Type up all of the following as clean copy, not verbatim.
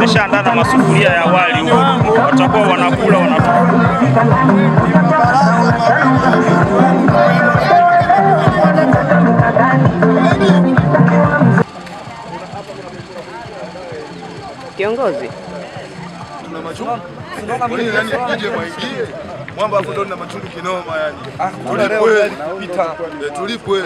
wameshaandaa na masufuria ya wali, watakuwa wanakula wanatoka. Kiongozi, tuna machungu. Kwa nini nani ije mwaingie? Mwamba hapo ndo na machungu kinoma yani. Tulipwe pita. Tulipwe.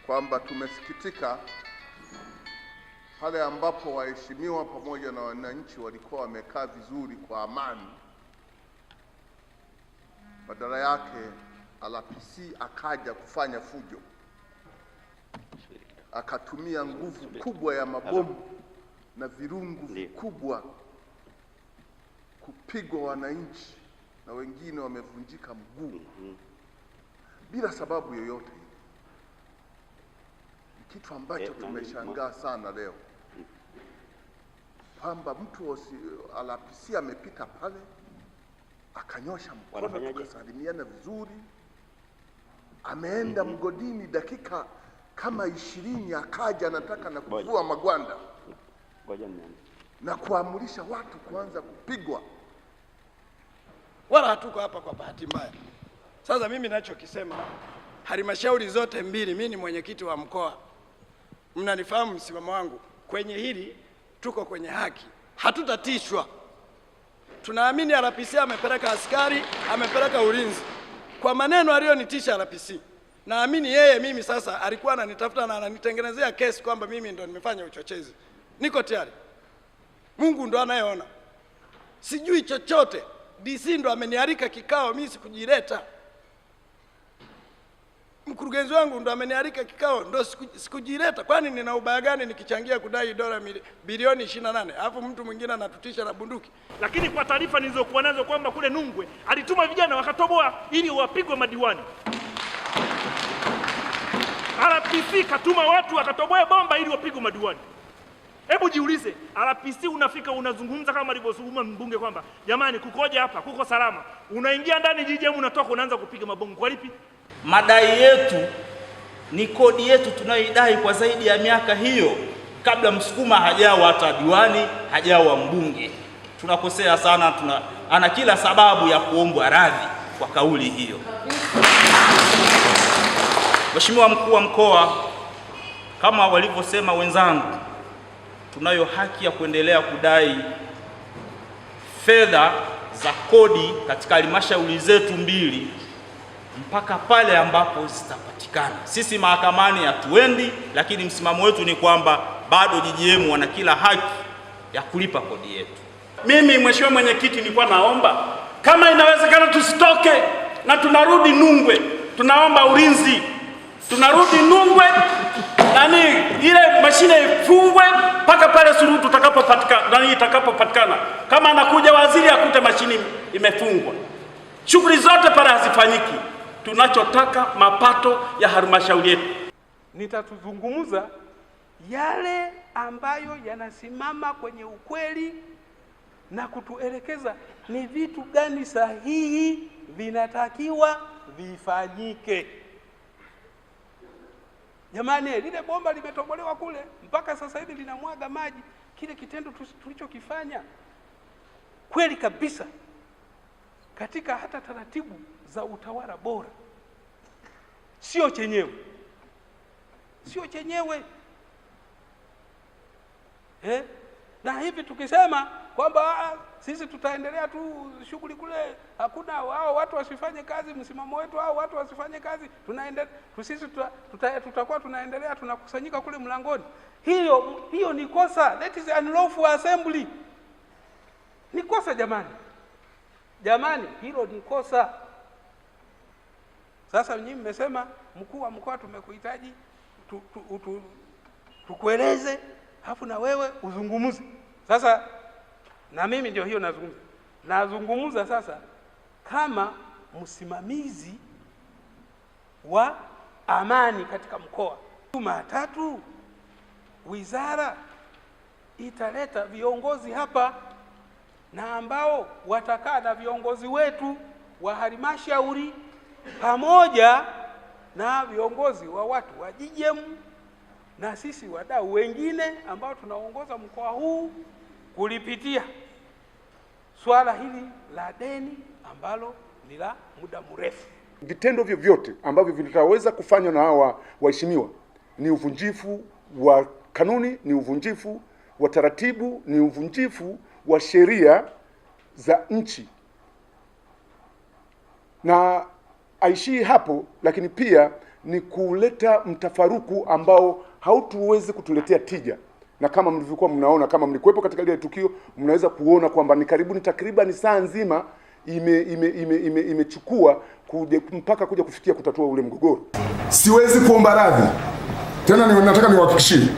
Kwamba tumesikitika pale ambapo waheshimiwa pamoja na wananchi walikuwa wamekaa vizuri kwa amani, badala yake RPC akaja kufanya fujo, akatumia nguvu kubwa ya mabomu na virungu vikubwa kupigwa wananchi, na wengine wamevunjika mguu bila sababu yoyote. Kitu ambacho tumeshangaa sana leo kwamba mtu RPC amepita pale akanyosha mkono tukasalimiana vizuri, ameenda mgodini dakika kama 20 akaja anataka na kuvua magwanda na kuamurisha watu kuanza kupigwa. Wala hatuko hapa kwa bahati mbaya. Sasa mimi ninachokisema, halmashauri zote mbili, mimi ni mwenyekiti wa mkoa, mnanifahamu msimamo wangu kwenye hili, tuko kwenye haki, hatutatishwa. Tunaamini RPC amepeleka askari, amepeleka ulinzi. Kwa maneno aliyonitisha RPC, naamini yeye mimi sasa alikuwa ananitafuta na ananitengenezea kesi kwamba mimi ndo nimefanya uchochezi. Niko tayari. Mungu ndo anayeona. Sijui chochote. DC ndo amenialika kikao, mimi sikujileta. Mkurugenzi wangu ndo amenialika kikao, ndo sikujileta. Kwani nina ubaya gani nikichangia kudai dola bilioni 28? Alafu mtu mwingine anatutisha na bunduki. Lakini kwa taarifa nilizokuwa nazo kwamba kule Nungwe alituma vijana wakatoboa ili wapigwe madiwani. RPC katuma watu wakatoboa bomba ili wapigwe madiwani. Hebu jiulize, RPC unafika unazungumza kama alivyozungumza mbunge kwamba jamani kukoje hapa, kuko salama. Unaingia ndani GGM unatoka unaanza kupiga mabongo. Kwa lipi? Madai yetu ni kodi yetu tunayoidai kwa zaidi ya miaka hiyo, kabla Msukuma hajawa hata diwani, hajawa mbunge. Tunakosea sana, ana kila sababu ya kuombwa radhi kwa kauli hiyo. Mheshimiwa Mkuu wa Mkoa, kama walivyosema wenzangu, tunayo haki ya kuendelea kudai fedha za kodi katika halmashauri zetu mbili mpaka pale ambapo zitapatikana. Sisi mahakamani hatuendi, lakini msimamo wetu ni kwamba bado GGM wana kila haki ya kulipa kodi yetu. Mimi Mheshimiwa Mwenyekiti, nilikuwa naomba kama inawezekana tusitoke na tunarudi Nungwe. Tunaomba ulinzi. Tunarudi Nungwe, ile mashine ifungwe mpaka pale suluhu itakapopatikana. Kama anakuja waziri akute mashine imefungwa. Shughuli zote pale hazifanyiki. Tunachotaka mapato ya halmashauri yetu. Nitatuzungumza yale ambayo yanasimama kwenye ukweli na kutuelekeza ni vitu gani sahihi vinatakiwa vifanyike. Jamani, lile bomba limetobolewa kule mpaka sasa hivi linamwaga maji. Kile kitendo tulichokifanya kweli kabisa katika hata taratibu za utawala bora sio chenyewe, na hivi tukisema kwamba sisi tutaendelea tu shughuli kule, hakuna wao watu wasifanye kazi, msimamo wetu hao watu wasifanye kazi, sisi tutakuwa tunaendelea tunakusanyika kule mlangoni. Hiyo ni kosa. That is unlawful assembly. Ni kosa jamani. Jamani, hilo ni kosa. Sasa nyinyi mmesema mkuu wa mkoa tumekuhitaji tukueleze, halafu na wewe uzungumuze. Sasa na mimi ndio hiyo nazungumza sasa kama msimamizi wa amani katika mkoa. Jumatatu wizara italeta viongozi hapa na ambao watakaa na viongozi wetu wa halmashauri pamoja na viongozi wa watu wa GGM na sisi wadau wengine ambao tunaongoza mkoa huu kulipitia swala hili la deni ambalo ni la muda mrefu. Vitendo vyovyote ambavyo vitaweza kufanywa na hawa waheshimiwa ni uvunjifu wa kanuni, ni uvunjifu wa taratibu, ni uvunjifu wa sheria za nchi. Na aishii hapo, lakini pia ni kuleta mtafaruku ambao hautuwezi kutuletea tija. Na kama mlivyokuwa mnaona, kama mlikuwepo katika ile tukio, mnaweza kuona kwamba ni takriban saa nzima imechukua mpaka kuja kufikia kutatua ule mgogoro. Siwezi kuomba radhi tena, nataka niwahakikishie.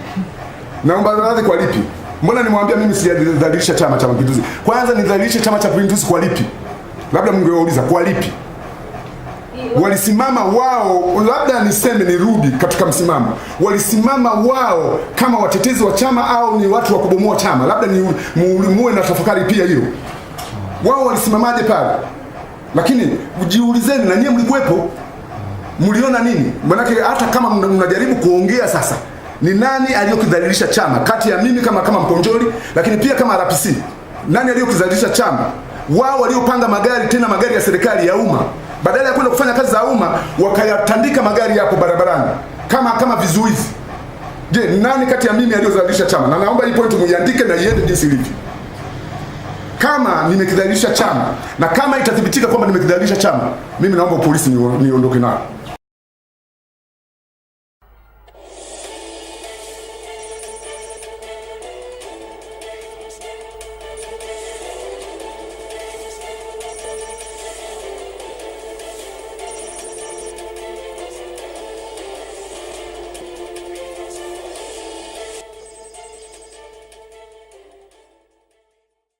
Naomba radhi kwa lipi? Mbona nimwambia mimi sijadhalilisha Chama cha Mapinduzi? Kwanza nidhalilishe Chama cha Mapinduzi kwa lipi? Labda mngewauliza kwa lipi? Walisimama wao, labda niseme nirudi katika msimamo. Walisimama wao kama watetezi wa chama au ni watu wa kubomoa chama? Labda ni muwe na tafakari pia hiyo. Wao walisimamaje pale? Lakini ujiulizeni, na nyie mlikuwepo, mliona nini? Maana hata kama mnajaribu kuongea sasa, ni nani aliyokidhalilisha chama kati ya mimi kama Mponjoli, lakini pia kama RPC? Nani aliyokidhalilisha chama? Wao waliopanga magari, tena magari ya serikali ya umma, badala ya kwenda kufanya kazi za umma wakayatandika magari hapo barabarani kama vizuizi. Je, nani kati ya mimi aliyodhalilisha chama? Na naomba hii point muiandike na iende jinsi ilivyo. Kama nimekidhalilisha chama na kama itathibitika kwamba nimekidhalilisha chama, mimi naomba polisi niondoke nao.